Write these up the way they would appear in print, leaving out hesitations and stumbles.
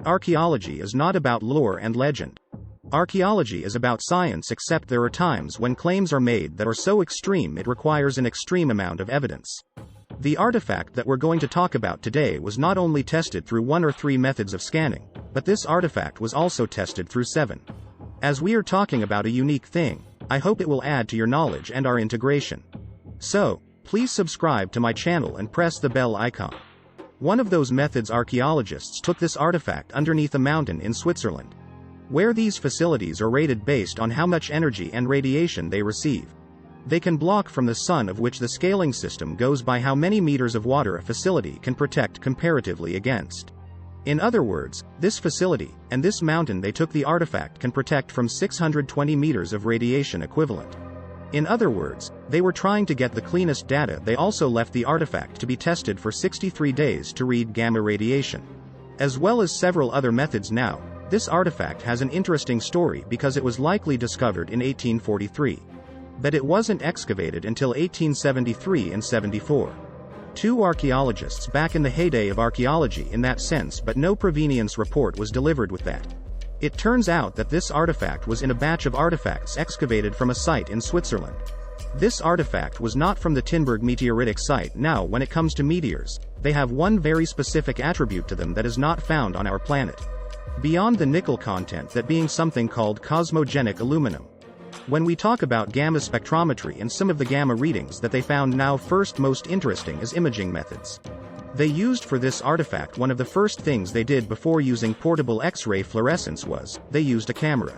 Archaeology is not about lore and legend. Archaeology is about science, except there are times when claims are made that are so extreme it requires an extreme amount of evidence. The artifact that we're going to talk about today was not only tested through 1 or 3 methods of scanning, but this artifact was also tested through 7. As we are talking about a unique thing, I hope it will add to your knowledge and our integration. So, please subscribe to my channel and press the bell icon. One of those methods, archaeologists took this artifact underneath a mountain in Switzerland, where these facilities are rated based on how much energy and radiation they receive. They can block from the sun, of which the scaling system goes by how many meters of water a facility can protect comparatively against. In other words, this facility, and this mountain they took the artifact can protect from 620 meters of radiation equivalent. In other words, they were trying to get the cleanest data. They also left the artifact to be tested for 63 days to read gamma radiation, as well as several other methods. Now, this artifact has an interesting story because it was likely discovered in 1843. But it wasn't excavated until 1873 and 74. 2 archaeologists back in the heyday of archaeology in that sense, but no provenience report was delivered with that. It turns out that this artifact was in a batch of artifacts excavated from a site in Switzerland. This artifact was not from the Tinberg meteoritic site. Now, when it comes to meteors, they have one very specific attribute to them that is not found on our planet. Beyond the nickel content, that being something called cosmogenic aluminum. When we talk about gamma spectrometry and some of the gamma readings that they found, now first most interesting is imaging methods. They used for this artifact, one of the first things they did before using portable X-ray fluorescence was, they used a camera.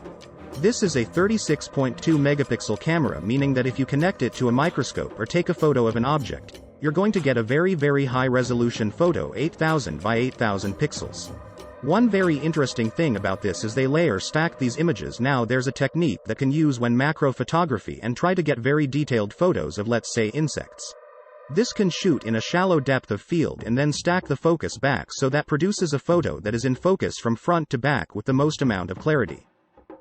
This is a 36.2 megapixel camera, meaning that if you connect it to a microscope or take a photo of an object, you're going to get a very, very high resolution photo, 8000 by 8000 pixels. One very interesting thing about this is they layer stack these images. Now there's a technique that can use when macro photography and try to get very detailed photos of, let's say, insects. This can shoot in a shallow depth of field and then stack the focus back, so that produces a photo that is in focus from front to back with the most amount of clarity.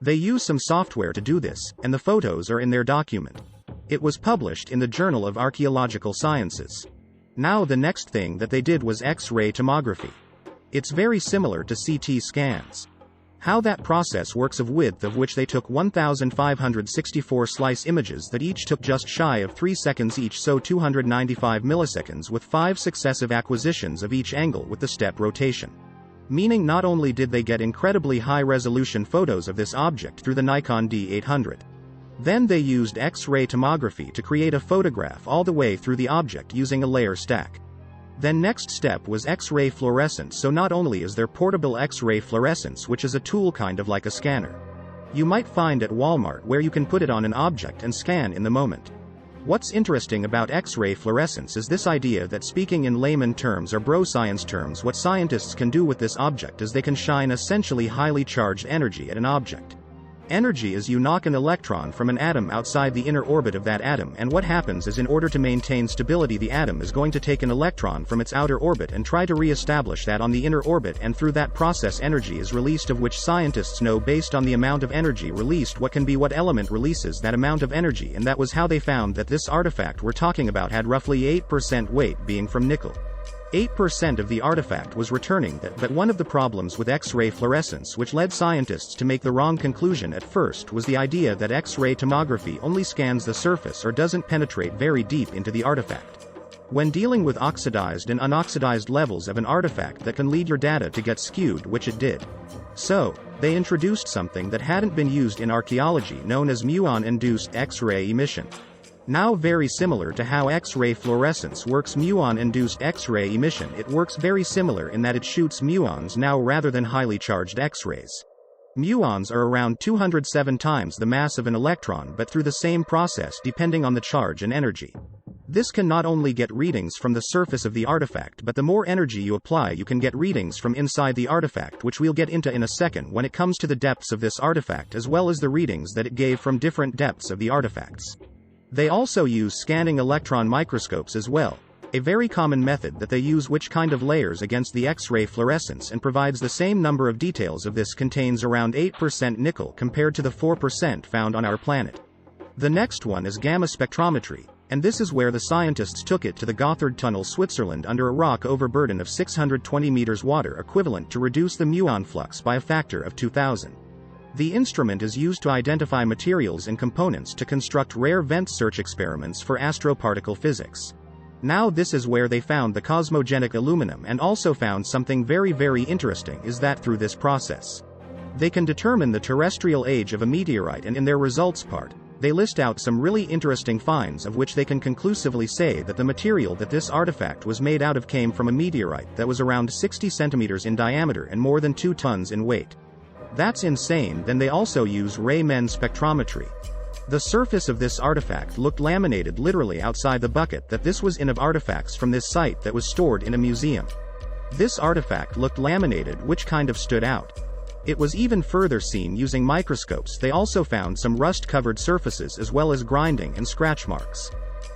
They use some software to do this, and the photos are in their document. It was published in the Journal of Archaeological Sciences. Now the next thing that they did was X-ray tomography. It's very similar to CT scans. How that process works, of width of which they took 1,564 slice images that each took just shy of 3 seconds each, so 295 milliseconds, with 5 successive acquisitions of each angle with the step rotation. Meaning not only did they get incredibly high-resolution photos of this object through the Nikon D800, then they used X-ray tomography to create a photograph all the way through the object using a layer stack. Then next step was X-ray fluorescence. So not only is there portable X-ray fluorescence, which is a tool kind of like a scanner, you might find at Walmart, where you can put it on an object and scan in the moment. What's interesting about X-ray fluorescence is this idea that, speaking in layman terms or bro science terms, what scientists can do with this object is they can shine essentially highly charged energy at an object. Energy is you knock an electron from an atom outside the inner orbit of that atom, and what happens is, in order to maintain stability, the atom is going to take an electron from its outer orbit and try to re-establish that on the inner orbit, and through that process energy is released, of which scientists know based on the amount of energy released what element releases that amount of energy, and that was how they found that this artifact we're talking about had roughly 8% weight, being from nickel. 8% of the artifact was returning that, but one of the problems with X-ray fluorescence, which led scientists to make the wrong conclusion at first, was the idea that X-ray tomography only scans the surface or doesn't penetrate very deep into the artifact. When dealing with oxidized and unoxidized levels of an artifact, that can lead your data to get skewed, which it did. So, they introduced something that hadn't been used in archaeology, known as muon-induced X-ray emission. Now very similar to how X-ray fluorescence works, muon-induced X-ray emission, it works very similar in that it shoots muons now rather than highly charged X-rays. Muons are around 207 times the mass of an electron, but through the same process depending on the charge and energy. This can not only get readings from the surface of the artifact, but the more energy you apply, you can get readings from inside the artifact, which we'll get into in a second when it comes to the depths of this artifact, as well as the readings that it gave from different depths of the artifacts. They also use scanning electron microscopes as well, a very common method that they use, which kind of layers against the X-ray fluorescence and provides the same number of details. Of this contains around 8% nickel compared to the 4% found on our planet. The next one is gamma spectrometry, And this is where the scientists took it to the Gotthard Tunnel, Switzerland, under a rock overburden of 620 meters water, equivalent to reduce the muon flux by a factor of 2000. The instrument is used to identify materials and components to construct rare vent search experiments for astroparticle physics. Now this is where they found the cosmogenic aluminum, and also found something very interesting is that through this process, they can determine the terrestrial age of a meteorite, and in their results part, they list out some really interesting finds of which they can conclusively say that the material that this artifact was made out of came from a meteorite that was around 60 centimeters in diameter and more than 2 tons in weight. That's insane. Then they also use Raman spectrometry. The surface of this artifact looked laminated literally outside the bucket that this was in of artifacts from this site that was stored in a museum. This artifact looked laminated, which kind of stood out. It was even further seen using microscopes. They also found some rust-covered surfaces as well as grinding and scratch marks.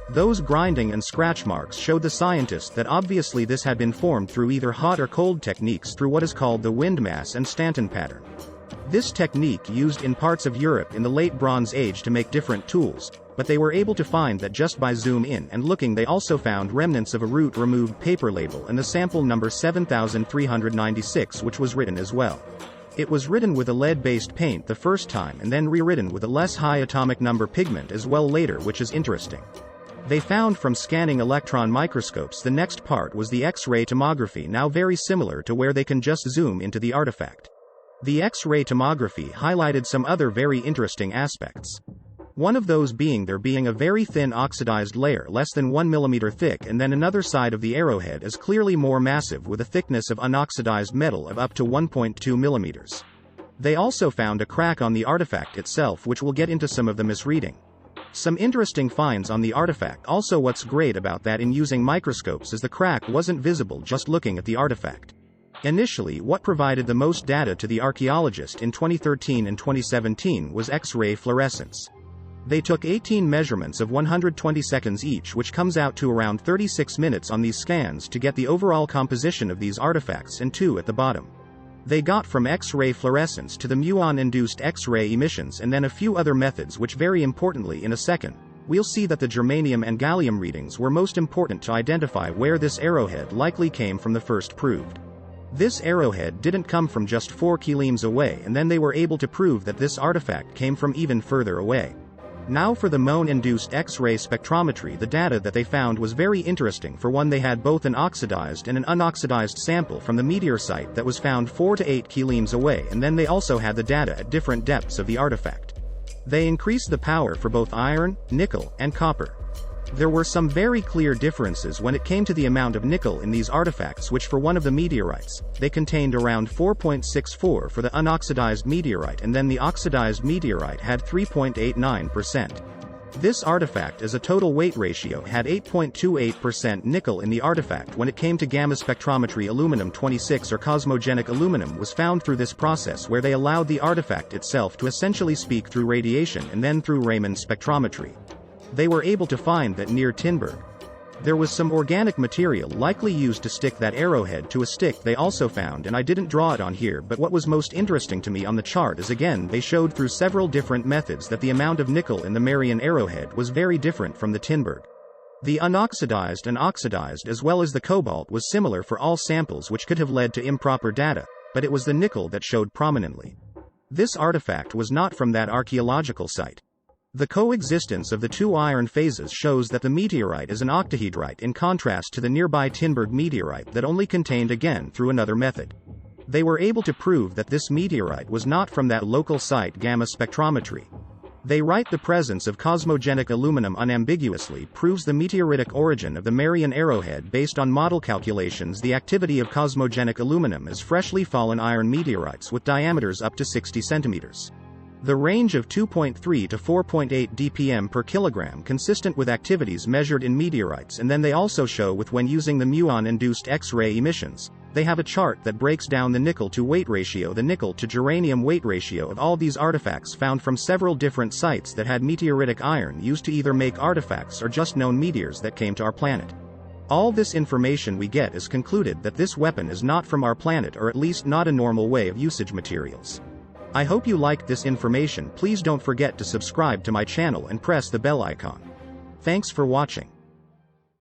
Those grinding and scratch marks showed the scientists that obviously this had been formed through either hot or cold techniques through what is called the windmass and Stanton pattern. This technique used in parts of Europe in the late Bronze Age to make different tools, but they were able to find that just by zoom in and looking. They also found remnants of a root removed paper label and the sample number 7396, which was written as well. It was written with a lead-based paint the first time and then rewritten with a less high atomic number pigment as well later, which is interesting. They found from scanning electron microscopes. The next part was the X-ray tomography, now very similar to where they can just zoom into the artifact. The X-ray tomography highlighted some other very interesting aspects. One of those being there being a very thin oxidized layer less than 1 mm thick, and then another side of the arrowhead is clearly more massive with a thickness of unoxidized metal of up to 1.2 mm. They also found a crack on the artifact itself, which will get into some of the misreading. Some interesting finds on the artifact. Also, what's great about that in using microscopes is the crack wasn't visible just looking at the artifact. Initially, what provided the most data to the archaeologist in 2013 and 2017 was X-ray fluorescence. They took 18 measurements of 120 seconds each, which comes out to around 36 minutes on these scans to get the overall composition of these artifacts, and 2 at the bottom. They got from X-ray fluorescence to the muon-induced X-ray emissions, and then a few other methods, which very importantly in a second, we'll see that the germanium and gallium readings were most important to identify where this arrowhead likely came from. The first proved this arrowhead didn't come from just 4 kilometers away, and then they were able to prove that this artifact came from even further away. Now for the muon-induced X-ray spectrometry, the data that they found was very interesting. For one, they had both an oxidized and an unoxidized sample from the meteor site that was found 4 to 8 kilometers away, and then they also had the data at different depths of the artifact. They increased the power for both iron, nickel, and copper. There were some very clear differences when it came to the amount of nickel in these artifacts, which for one of the meteorites, they contained around 4.64 for the unoxidized meteorite, and then the oxidized meteorite had 3.89%. This artifact as a total weight ratio had 8.28% nickel in the artifact. When it came to gamma spectrometry, aluminum-26 or cosmogenic aluminum was found through this process where they allowed the artifact itself to essentially speak through radiation and then through Raman spectrometry. They were able to find that near Tinberg, there was some organic material likely used to stick that arrowhead to a stick. They also found, and I didn't draw it on here, but what was most interesting to me on the chart is again they showed through several different methods that the amount of nickel in the Marian arrowhead was very different from the Tinberg. The unoxidized and oxidized as well as the cobalt was similar for all samples, which could have led to improper data, but it was the nickel that showed prominently. This artifact was not from that archaeological site. The coexistence of the 2 iron phases shows that the meteorite is an octahedrite, in contrast to the nearby Tinberg meteorite that only contained again through another method. They were able to prove that this meteorite was not from that local site. Gamma spectrometry. They write the presence of cosmogenic aluminum unambiguously proves the meteoritic origin of the Marian arrowhead based on model calculations. The activity of cosmogenic aluminum is freshly fallen iron meteorites with diameters up to 60 centimeters. The range of 2.3 to 4.8 dpm per kilogram consistent with activities measured in meteorites, and then they also show with when using the muon-induced X-ray emissions. They have a chart that breaks down the nickel to weight ratio, the nickel to germanium weight ratio of all these artifacts found from several different sites that had meteoritic iron used to either make artifacts or just known meteors that came to our planet. All this information we get is concluded that this weapon is not from our planet, or at least not a normal way of usage materials. I hope you liked this information. Please don't forget to subscribe to my channel and press the bell icon. Thanks for watching.